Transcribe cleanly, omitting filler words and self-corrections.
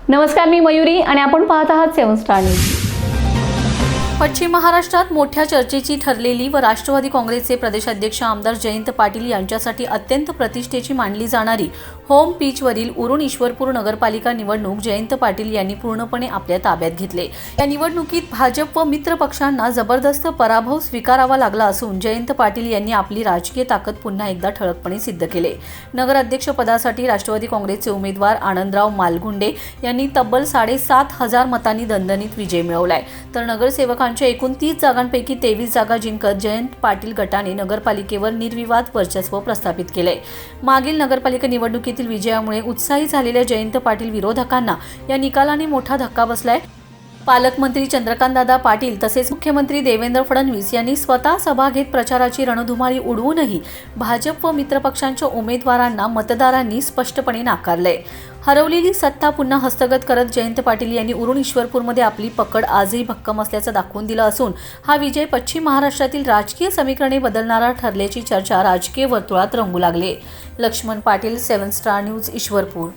नमस्कार, मी मयुरी आणि आपण पाहत आहात 7 स्टार न्यूज। पश्चिम महाराष्ट्रात मोठ्या चर्चेची ठरलेली व राष्ट्रवादी काँग्रेसचे प्रदेशाध्यक्ष आमदार जयंत पाटील यांच्यासाठी अत्यंत प्रतिष्ठेची मानली जाणारी होम पिचवरील उरण ईश्वरपूर नगरपालिका निवडणूक जयंत पाटील यांनी पूर्णपणे आपल्या ताब्यात घेतले। या निवडणुकीत भाजप व मित्र पक्षांना जबरदस्त पराभव स्वीकारावा लागला असून जयंत पाटील यांनी आपली राजकीय ताकद पुन्हा एकदा ठळकपणे सिद्ध केले। नगराध्यक्षपदासाठी राष्ट्रवादी काँग्रेसचे उमेदवार आनंदराव मालगुंडे यांनी तब्बल 7,500 मतांनी दणदणीत विजय मिळवलाय, तर नगरसेवकांच्या एकूण 30 जागांपैकी 23 जागा जिंकत जयंत पाटील गटाने नगरपालिकेवर निर्विवाद वर्चस्व प्रस्थापित केले। मागील नगरपालिका निवडणुकीतील विजयामुळे उत्साही झालेल्या जयंत पाटील विरोधकांना या निकालाने मोठा धक्का बसलाय। पालकमंत्री चंद्रकांतदादा पाटील तसेच मुख्यमंत्री देवेंद्र फडणवीस यांनी स्वतः सभा घेत प्रचाराची रणधुमाळी उडवूनही भाजप व मित्रपक्षांच्या उमेदवारांना मतदारांनी स्पष्टपणे नाकारले। हरवलेली सत्ता पुन्हा हस्तगत करत जयंत पाटील यांनी उरण ईश्वरपूरमध्ये आपली पकड आजही भक्कम असल्याचं दाखवून दिलं असून हा विजय पश्चिम महाराष्ट्रातील राजकीय समीकरणे बदलणारा ठरल्याची चर्चा राजकीय वर्तुळात रंगू लागली। Laxman Patil, 7 Star News, Ishwarpur.